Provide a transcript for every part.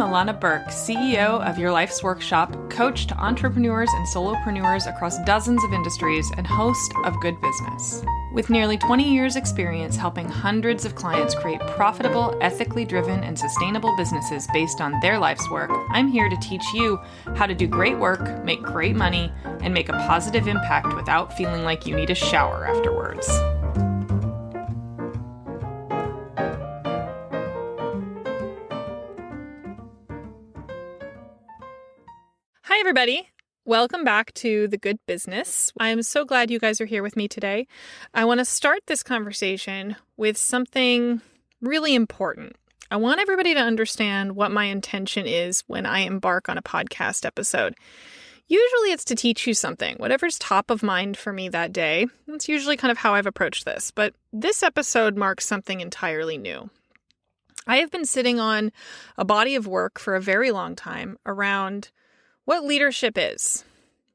Illana Burk, CEO of Your Life's Workshop, coach to entrepreneurs and solopreneurs across dozens of industries, and host of Good Business. With nearly 20 years' experience helping hundreds of clients create profitable, ethically driven, and sustainable businesses based on their life's work, I'm here to teach you how to do great work, make great money, and make a positive impact without feeling like you need a shower afterwards. Hi, everybody. Welcome back to The Good Business. I am so glad you guys are here with me today. I want to start this conversation with something really important. I want everybody to understand what my intention is when I embark on a podcast episode. Usually it's to teach you something, whatever's top of mind for me that day. That's usually kind of how I've approached this. But this episode marks something entirely new. I have been sitting on a body of work for a very long time around what leadership is,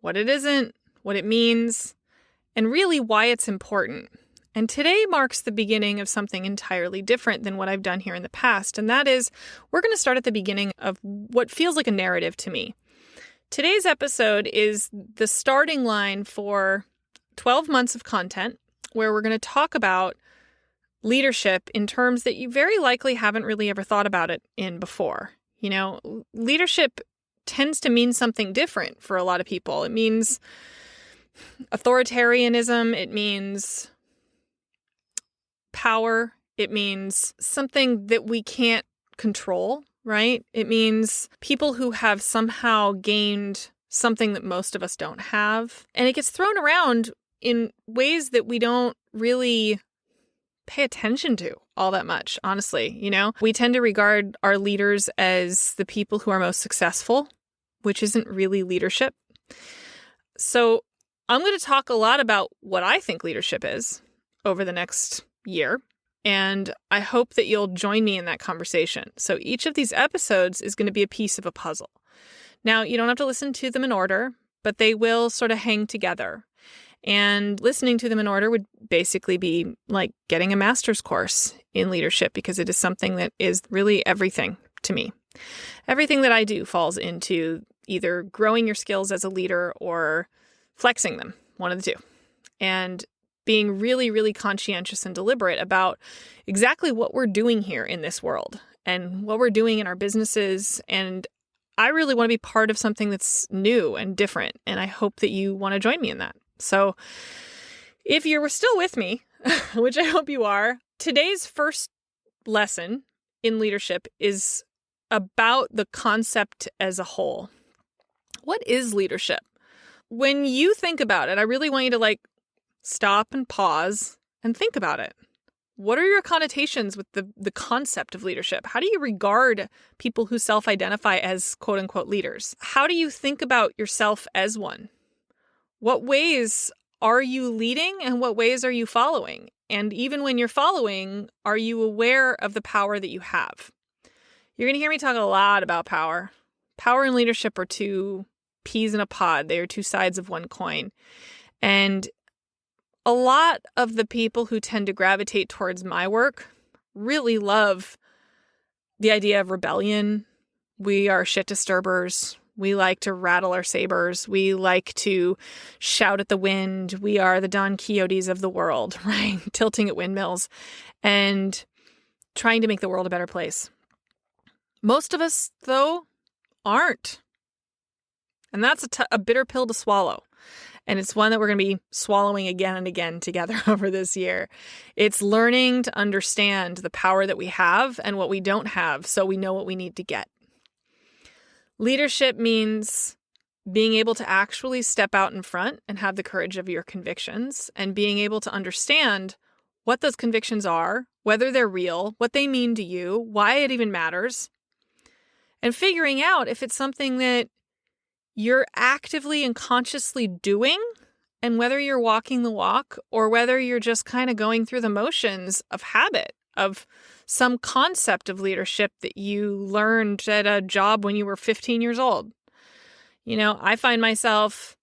what it isn't, what it means, and really why it's important. And today marks the beginning of something entirely different than what I've done here in the past. And that is, we're going to start at the beginning of what feels like a narrative to me. Today's episode is the starting line for 12 months of content where we're going to talk about leadership in terms that you very likely haven't really ever thought about it in before. You know, leadership tends to mean something different for a lot of people. It means authoritarianism. It means power. It means something that we can't control, right? It means people who have somehow gained something that most of us don't have. And it gets thrown around in ways that we don't really pay attention to all that much, honestly. You know, we tend to regard our leaders as the people who are most successful, which isn't really leadership. So I'm going to talk a lot about what I think leadership is over the next year. And I hope that you'll join me in that conversation. So each of these episodes is going to be a piece of a puzzle. Now, you don't have to listen to them in order, but they will sort of hang together. And listening to them in order would basically be like getting a master's course in leadership, because it is something that is really everything to me. Everything that I do falls into either growing your skills as a leader or flexing them, one of the two. And being really, really conscientious and deliberate about exactly what we're doing here in this world and what we're doing in our businesses. And I really want to be part of something that's new and different. And I hope that you want to join me in that. So if you're still with me, which I hope you are, today's first lesson in leadership is about the concept as a whole. What is leadership? When you think about it, I really want you to stop and pause and think about it. What are your connotations with the concept of leadership? How do you regard people who self-identify as quote unquote leaders? How do you think about yourself as one? What ways are you leading and what ways are you following? And even when you're following, are you aware of the power that you have? You're going to hear me talk a lot about power. Power and leadership are two peas in a pod. They are two sides of one coin. And a lot of the people who tend to gravitate towards my work really love the idea of rebellion. We are shit disturbers. We like to rattle our sabers. We like to shout at the wind. We are the Don Quixotes of the world, right? Tilting at windmills and trying to make the world a better place. Most of us, though, aren't. And that's a bitter pill to swallow. And it's one that we're going to be swallowing again and again together over this year. It's learning to understand the power that we have and what we don't have so we know what we need to get. Leadership means being able to actually step out in front and have the courage of your convictions and being able to understand what those convictions are, whether they're real, what they mean to you, why it even matters, and figuring out if it's something that you're actively and consciously doing, and whether you're walking the walk or whether you're just kind of going through the motions of habit, of some concept of leadership that you learned at a job when you were 15 years old. You know, I find myself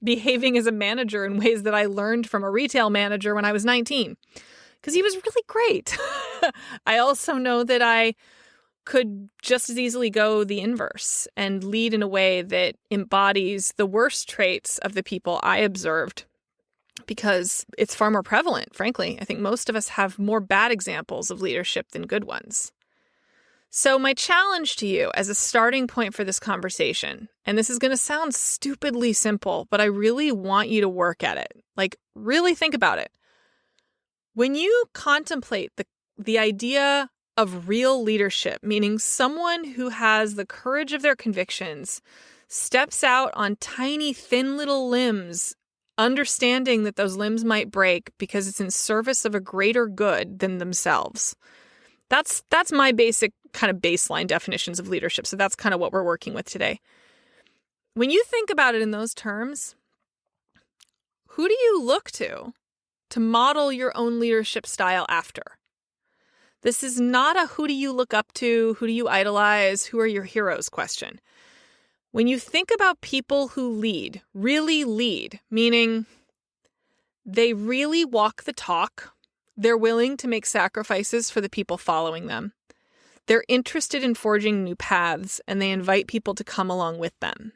behaving as a manager in ways that I learned from a retail manager when I was 19, because he was really great. I also know that I could just as easily go the inverse and lead in a way that embodies the worst traits of the people I observed, because it's far more prevalent, frankly. I think most of us have more bad examples of leadership than good ones. So my challenge to you as a starting point for this conversation, and this is going to sound stupidly simple, but I really want you to work at it. Like, really think about it. When you contemplate the idea of real leadership, meaning someone who has the courage of their convictions, steps out on tiny, thin little limbs, understanding that those limbs might break because it's in service of a greater good than themselves. That's my basic kind of baseline definitions of leadership. So that's kind of what we're working with today. When you think about it in those terms, who do you look to model your own leadership style after? This is not a who do you look up to, who do you idolize, who are your heroes question. When you think about people who lead, really lead, meaning they really walk the talk, they're willing to make sacrifices for the people following them, they're interested in forging new paths, and they invite people to come along with them.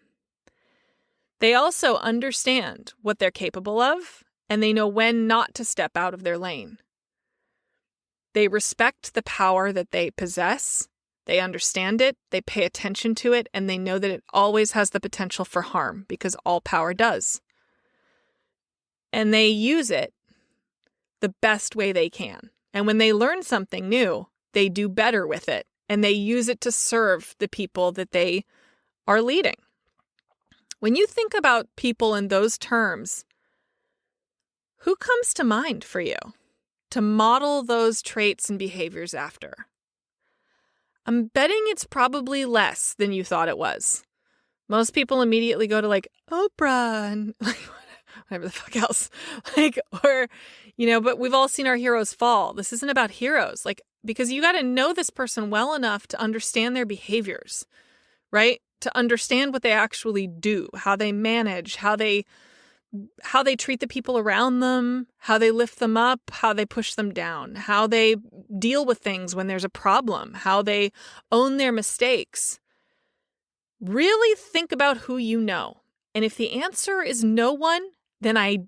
They also understand what they're capable of, and they know when not to step out of their lane. They respect the power that they possess, they understand it, they pay attention to it, and they know that it always has the potential for harm, because all power does. And they use it the best way they can. And when they learn something new, they do better with it, and they use it to serve the people that they are leading. When you think about people in those terms, who comes to mind for you to model those traits and behaviors after? I'm betting it's probably less than you thought it was. Most people immediately go to like Oprah and like whatever the fuck else. But we've all seen our heroes fall. This isn't about heroes, because you got to know this person well enough to understand their behaviors, right? To understand what they actually do, how they manage, how they treat the people around them, how they lift them up, how they push them down, how they deal with things when there's a problem, how they own their mistakes. Really think about who you know. And if the answer is no one, then I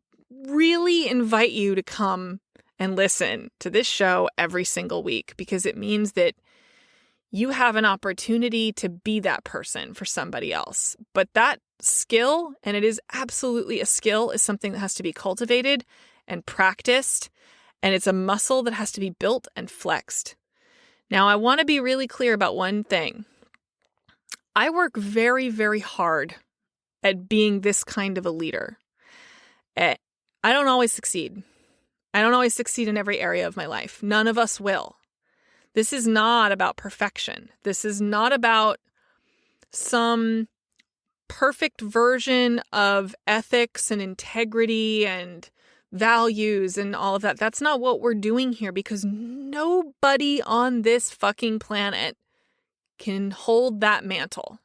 really invite you to come and listen to this show every single week, because it means that you have an opportunity to be that person for somebody else. But that skill, and it is absolutely a skill, is something that has to be cultivated and practiced, and it's a muscle that has to be built and flexed. Now, I want to be really clear about one thing. I work very, very hard at being this kind of a leader. I don't always succeed. I don't always succeed in every area of my life. None of us will. This is not about perfection. This is not about some perfect version of ethics and integrity and values and all of that. That's not what we're doing here, because nobody on this fucking planet can hold that mantle.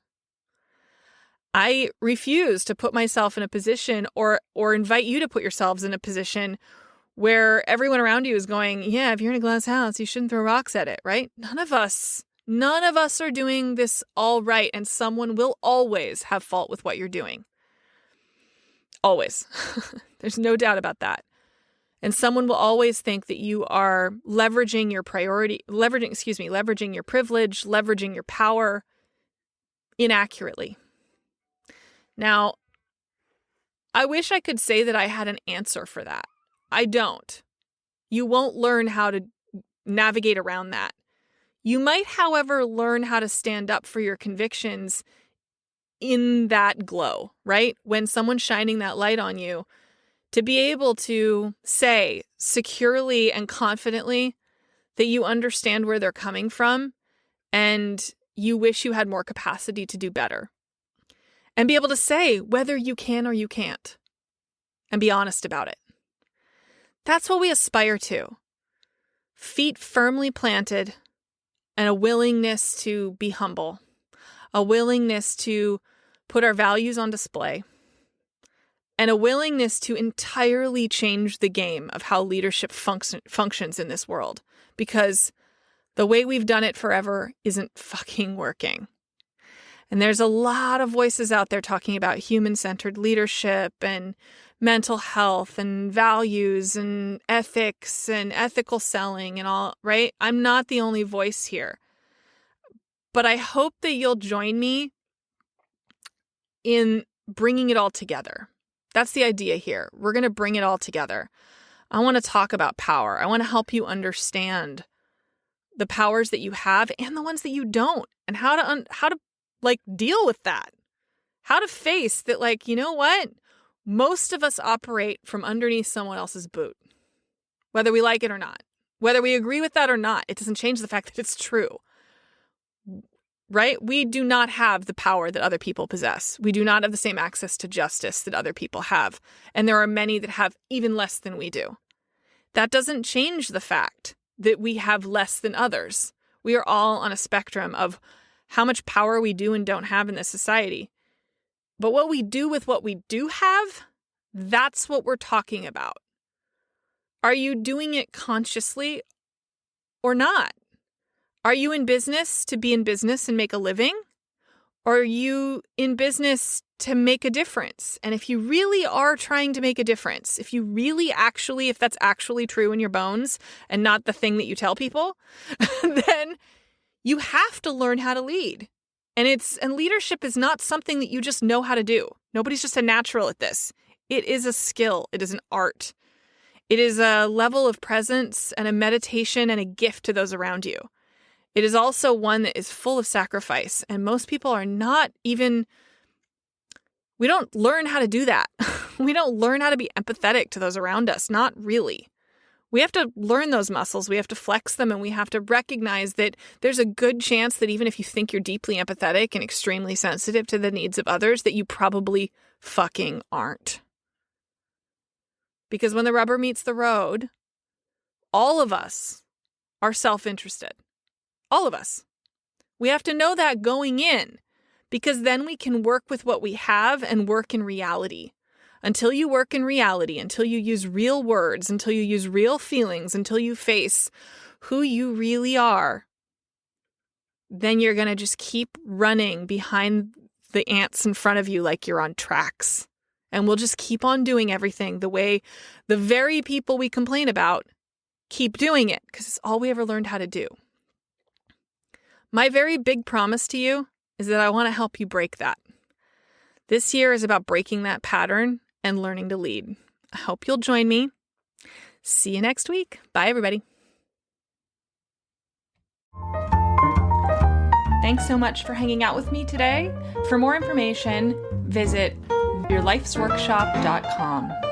I refuse to put myself in a position or invite you to put yourselves in a position where everyone around you is going, yeah, if you're in a glass house, you shouldn't throw rocks at it, right? None of us are doing this all right, and someone will always have fault with what you're doing. Always. There's no doubt about that. And someone will always think that you are leveraging your privilege, leveraging your power inaccurately. Now, I wish I could say that I had an answer for that. I don't. You won't learn how to navigate around that. You might, however, learn how to stand up for your convictions in that glow, right? When someone's shining that light on you, to be able to say securely and confidently that you understand where they're coming from and you wish you had more capacity to do better. And be able to say whether you can or you can't. And be honest about it. That's what we aspire to. Feet firmly planted and a willingness to be humble. A willingness to put our values on display. And a willingness to entirely change the game of how leadership functions in this world. Because The way we've done it forever isn't fucking working. And there's a lot of voices out there talking about human-centered leadership and mental health and values and ethics and ethical selling and all, right? I'm not the only voice here. But I hope that you'll join me in bringing it all together. That's the idea here. We're going to bring it all together. I want to talk about power. I want to help you understand the powers that you have and the ones that you don't, and how to deal with that. How to face that, you know what? Most of us operate from underneath someone else's boot, whether we like it or not. Whether we agree with that or not, it doesn't change the fact that it's true. Right? We do not have the power that other people possess. We do not have the same access to justice that other people have. And there are many that have even less than we do. That doesn't change the fact that we have less than others. We are all on a spectrum of how much power we do and don't have in this society. But what we do with what we do have, that's what we're talking about. Are you doing it consciously or not? Are you in business to be in business and make a living? Or are you in business to make a difference? And if you really are trying to make a difference, if that's actually true in your bones and not the thing that you tell people, then you have to learn how to lead. And leadership is not something that you just know how to do. Nobody's just a natural at this. It is a skill. It is an art. It is a level of presence and a meditation and a gift to those around you. It is also one that is full of sacrifice. And most people are not even, we don't learn how to do that. We don't learn how to be empathetic to those around us. Not really. We have to learn those muscles. We have to flex them, and we have to recognize that there's a good chance that even if you think you're deeply empathetic and extremely sensitive to the needs of others, that you probably fucking aren't. Because when the rubber meets the road, all of us are self-interested. All of us. We have to know that going in, because then we can work with what we have and work in reality. Until you work in reality, until you use real words, until you use real feelings, until you face who you really are, then you're going to just keep running behind the ants in front of you like you're on tracks. And we'll just keep on doing everything the way the very people we complain about keep doing it, because it's all we ever learned how to do. My very big promise to you is that I want to help you break that. This year is about breaking that pattern and learning to lead. I hope you'll join me. See you next week. Bye, everybody. Thanks so much for hanging out with me today. For more information, visit yourlifesworkshop.com.